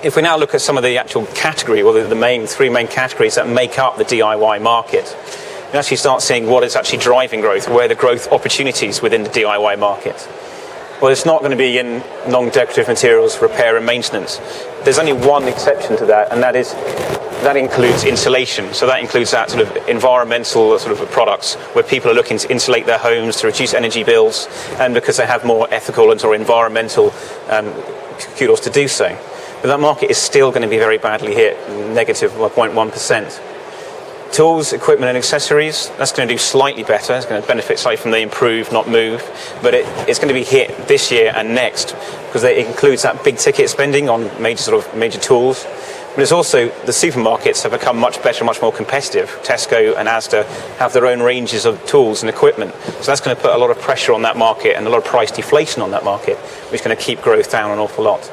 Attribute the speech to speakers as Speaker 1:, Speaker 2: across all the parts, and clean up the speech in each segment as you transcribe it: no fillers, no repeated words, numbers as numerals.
Speaker 1: If we now look at some of the actual category, or the three main categories that make up the DIY market, you actually start seeing what is actually driving growth, where are the growth opportunities within the DIY market. Well, it's not going to be in non-decorative materials, repair and maintenance. There's only one exception to that, and that includes insulation. So that includes that sort of environmental sort of products where people are looking to insulate their homes to reduce energy bills, and because they have more ethical and or environmental kudos to do so. But that market is still going to be very badly hit, negative 0.1%. Tools, equipment and accessories, that's going to do slightly better. It's going to benefit slightly from the improve, not move. But it's going to be hit this year and next because it includes that big ticket spending on major tools. But it's also, the supermarkets have become much better, much more competitive. Tesco and Asda have their own ranges of tools and equipment. So that's going to put a lot of pressure on that market and a lot of price deflation on that market, which is going to keep growth down an awful lot.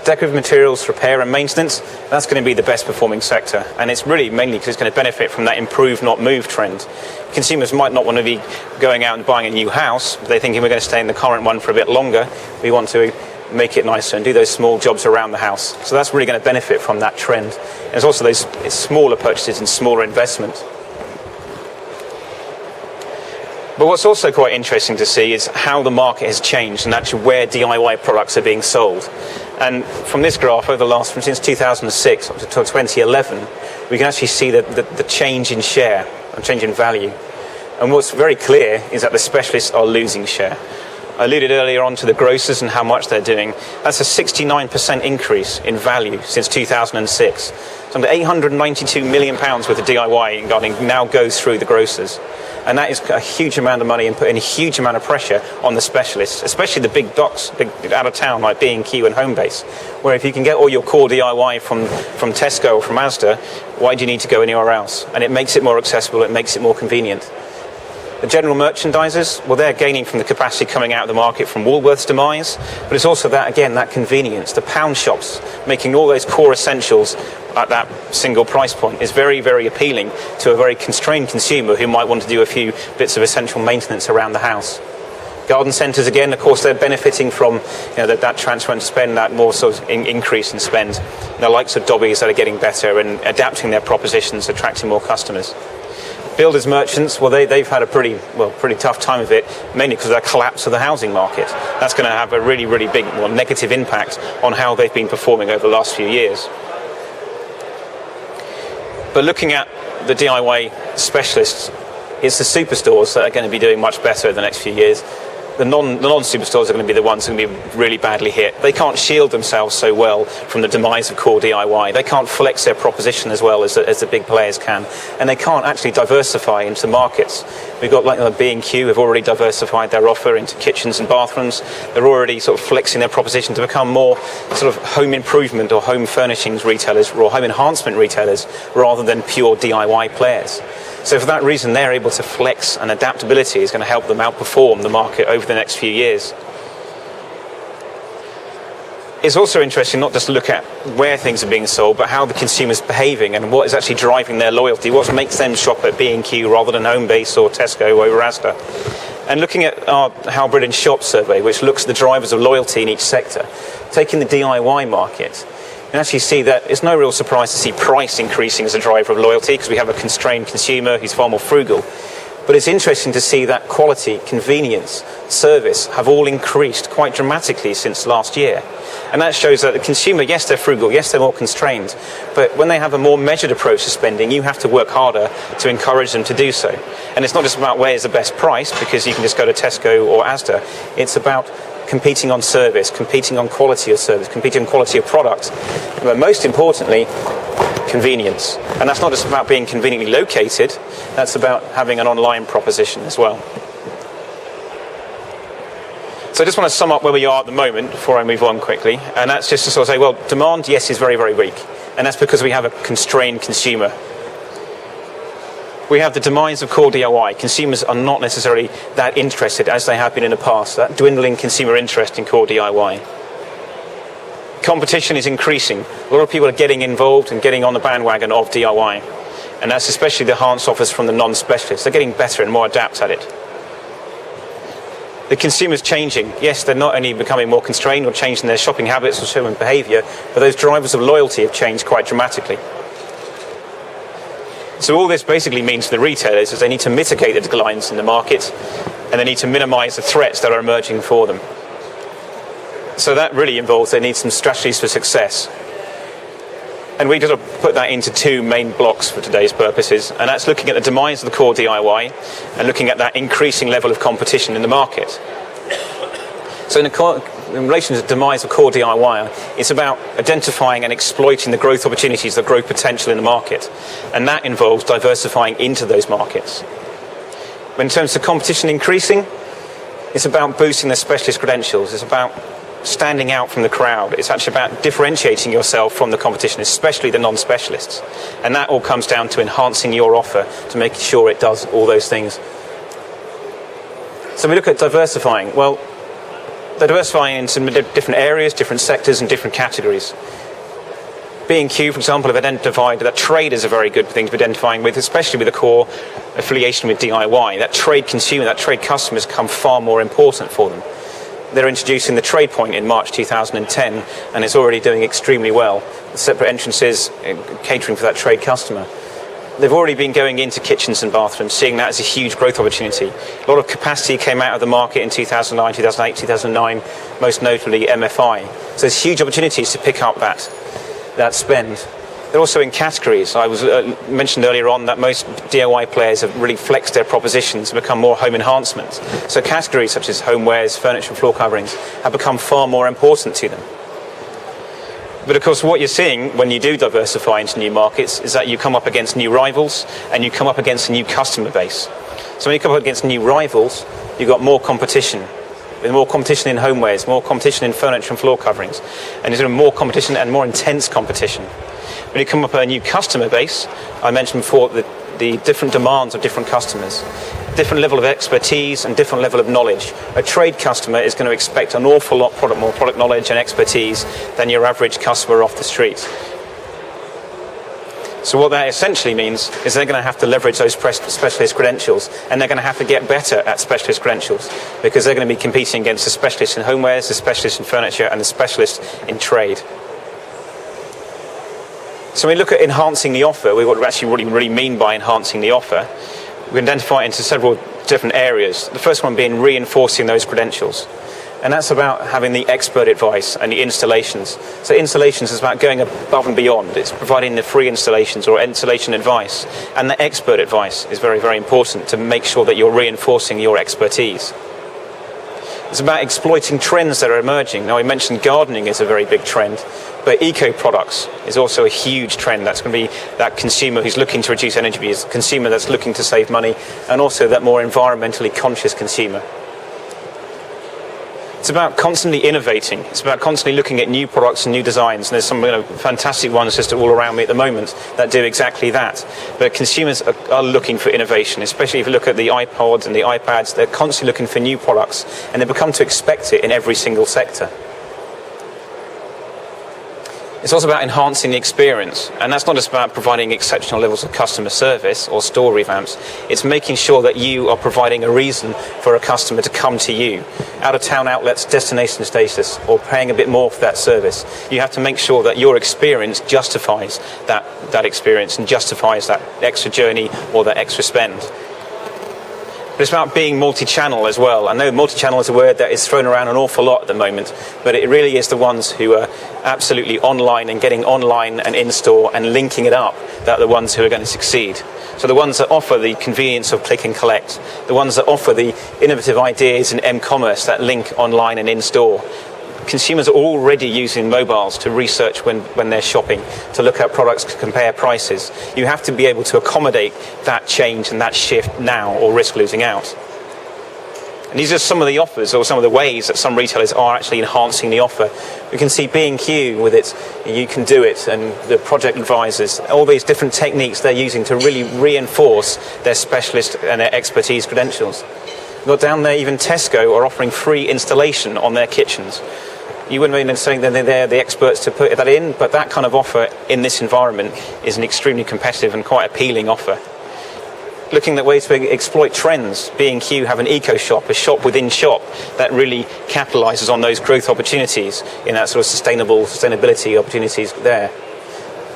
Speaker 1: Decorative materials, repair and maintenance, that's going to be the best performing sector. And it's really mainly because it's going to benefit from that improve, not move trend. Consumers might not want to be going out and buying a new house. They're thinking we're going to stay in the current one for a bit longer. We want to make it nicer and do those small jobs around the house. So that's really going to benefit from that trend. There's also those smaller purchases and smaller investment. But what's also quite interesting to see is how the market has changed and actually where DIY products are being sold. And from this graph, since 2006 up to 2011, we can actually see the change in share and change in value. And what's very clear is that the specialists are losing share. I alluded earlier on to the grocers and how much they're doing. That's a 69% increase in value since 2006. So under £892 million worth of DIY gardening now goes through the grocers. And that is a huge amount of money and putting a huge amount of pressure on the specialists, especially the big docs, big out of town like B&Q and Homebase, where if you can get all your core DIY from Tesco or from Asda, why do you need to go anywhere else? And it makes it more accessible, it makes it more convenient. The general merchandisers, well, they're gaining from the capacity coming out of the market from Woolworths' demise, but it's also that convenience. The pound shops making all those core essentials at that single price point is very, very appealing to a very constrained consumer who might want to do a few bits of essential maintenance around the house. Garden centres, again, of course, they're benefiting from that transfer and spend, that more sort of increase in spend. The likes of Dobbies that are getting better and adapting their propositions, attracting more customers. Builders merchants, well, they've had a pretty tough time of it, mainly because of the collapse of the housing market. That's going to have a really, really big negative impact on how they've been performing over the last few years. But looking at the DIY specialists, it's the superstores that are going to be doing much better in the next few years. The non-superstores are going to be the ones who are going to be really badly hit. They can't shield themselves so well from the demise of core DIY. They can't flex their proposition as well as the big players can. And they can't actually diversify into markets. We've got like B&Q have already diversified their offer into kitchens and bathrooms. They're already sort of flexing their proposition to become more sort of home improvement or home furnishings retailers or home enhancement retailers rather than pure DIY players. So for that reason, they're able to flex, and adaptability is going to help them outperform the market over the next few years. It's also interesting not just to look at where things are being sold, but how the consumer's behaving and what is actually driving their loyalty, what makes them shop at B&Q rather than Homebase or Tesco over Asda. And looking at our How Britain Shop survey, which looks at the drivers of loyalty in each sector, taking the DIY market, you can actually see that it's no real surprise to see price increasing as a driver of loyalty because we have a constrained consumer who's far more frugal. But it's interesting to see that quality, convenience, service have all increased quite dramatically since last year. And that shows that the consumer, yes, they're frugal, yes, they're more constrained, but when they have a more measured approach to spending, you have to work harder to encourage them to do so. And it's not just about where's the best price, because you can just go to Tesco or Asda. It's about competing on service, competing on quality of service, competing on quality of product, but most importantly, convenience. And that's not just about being conveniently located, that's about having an online proposition as well. So I just want to sum up where we are at the moment before I move on quickly, and that's just to sort of say, well, demand, yes, is very, very weak, and that's because we have a constrained consumer. We have the demise of core DIY. Consumers are not necessarily that interested as they have been in the past, that dwindling consumer interest in core DIY. Competition is increasing. A lot of people are getting involved and getting on the bandwagon of DIY. And that's especially the enhanced offers from the non-specialists. They're getting better and more adept at it. The consumer's changing. Yes, they're not only becoming more constrained or changing their shopping habits or shopping behaviour, but those drivers of loyalty have changed quite dramatically. So all this basically means to the retailers is they need to mitigate the declines in the market, and they need to minimise the threats that are emerging for them. So that really involves they need some strategies for success. And we just put that into two main blocks for today's purposes, and that's looking at the demise of the core DIY and looking at that increasing level of competition in the market. So in relation to the demise of core DIY, it's about identifying and exploiting the growth opportunities, the growth potential in the market, and that involves diversifying into those markets. But in terms of competition increasing, it's about boosting the specialist credentials. It's about standing out from the crowd. It's actually about differentiating yourself from the competition, especially the non-specialists. And that all comes down to enhancing your offer to make sure it does all those things. So we look at diversifying. Well, they're diversifying into different areas, different sectors and different categories. B&Q, for example, have identified that trade is a very good thing to be identifying with, especially with the core affiliation with DIY. That trade consumer, that trade customer has become far more important for them. They're introducing the Trade Point in March 2010, and it's already doing extremely well. The separate entrances catering for that trade customer. They've already been going into kitchens and bathrooms, seeing that as a huge growth opportunity. A lot of capacity came out of the market in 2009, 2008, 2009, most notably MFI. So there's huge opportunities to pick up that spend. They're also in categories. I was mentioned earlier on that most DIY players have really flexed their propositions to become more home enhancements. So categories such as homewares, furniture and floor coverings have become far more important to them. But of course what you're seeing when you do diversify into new markets is that you come up against new rivals and you come up against a new customer base. So when you come up against new rivals, you've got more competition. With more competition in homewares, more competition in furniture and floor coverings, and there's more competition and more intense competition. When you come up with a new customer base, I mentioned before the different demands of different customers, different level of expertise and different level of knowledge. A trade customer is going to expect an awful lot more product knowledge and expertise than your average customer off the street. So what that essentially means is they're going to have to leverage those specialist credentials, and they're going to have to get better at specialist credentials because they're going to be competing against the specialists in homewares, the specialists in furniture and the specialists in trade. So when we look at enhancing the offer, what we actually really mean by enhancing the offer, we identify it into several different areas. The first one being reinforcing those credentials. And that's about having the expert advice and the installations. So installations is about going above and beyond. It's providing the free installations or installation advice. And the expert advice is very, very important to make sure that you're reinforcing your expertise. It's about exploiting trends that are emerging. Now, I mentioned gardening is a very big trend, but eco products is also a huge trend. That's going to be that consumer who's looking to reduce energy use, the consumer that's looking to save money, and also that more environmentally conscious consumer. It's about constantly innovating. It's about constantly looking at new products and new designs. And there's some fantastic ones just all around me at the moment that do exactly that. But consumers are looking for innovation, especially if you look at the iPods and the iPads. They're constantly looking for new products, and they've become to expect it in every single sector. It's also about enhancing the experience, and that's not just about providing exceptional levels of customer service or store revamps. It's making sure that you are providing a reason for a customer to come to you. Out-of-town outlets, destination status, or paying a bit more for that service. You have to make sure that your experience justifies that experience and justifies that extra journey or that extra spend. But it's about being multi-channel as well. I know multi-channel is a word that is thrown around an awful lot at the moment, but it really is the ones who are absolutely online and getting online and in-store and linking it up that are the ones who are going to succeed. So the ones that offer the convenience of click and collect, the ones that offer the innovative ideas in m-commerce that link online and in-store. Consumers are already using mobiles to research when they're shopping, to look at products, to compare prices. You have to be able to accommodate that change and that shift now or risk losing out. And these are some of the offers or some of the ways that some retailers are actually enhancing the offer. We can see B&Q with its You Can Do It and the project advisors, all these different techniques they're using to really reinforce their specialist and their expertise credentials. We've got down there even Tesco are offering free installation on their kitchens. You wouldn't be saying that they're the experts to put that in, but that kind of offer in this environment is an extremely competitive and quite appealing offer. looking at ways to exploit trends. B&Q have an eco shop, a shop within shop that really capitalises on those growth opportunities in that sort of sustainability opportunities there.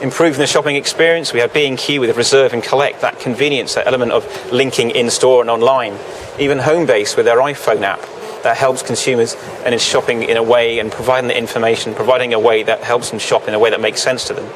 Speaker 1: Improving the shopping experience, we have B&Q with Reserve and Collect, that convenience, that element of linking in-store and online. Even Homebase with their iPhone app that helps consumers and is shopping in a way and providing the information, providing a way that helps them shop in a way that makes sense to them.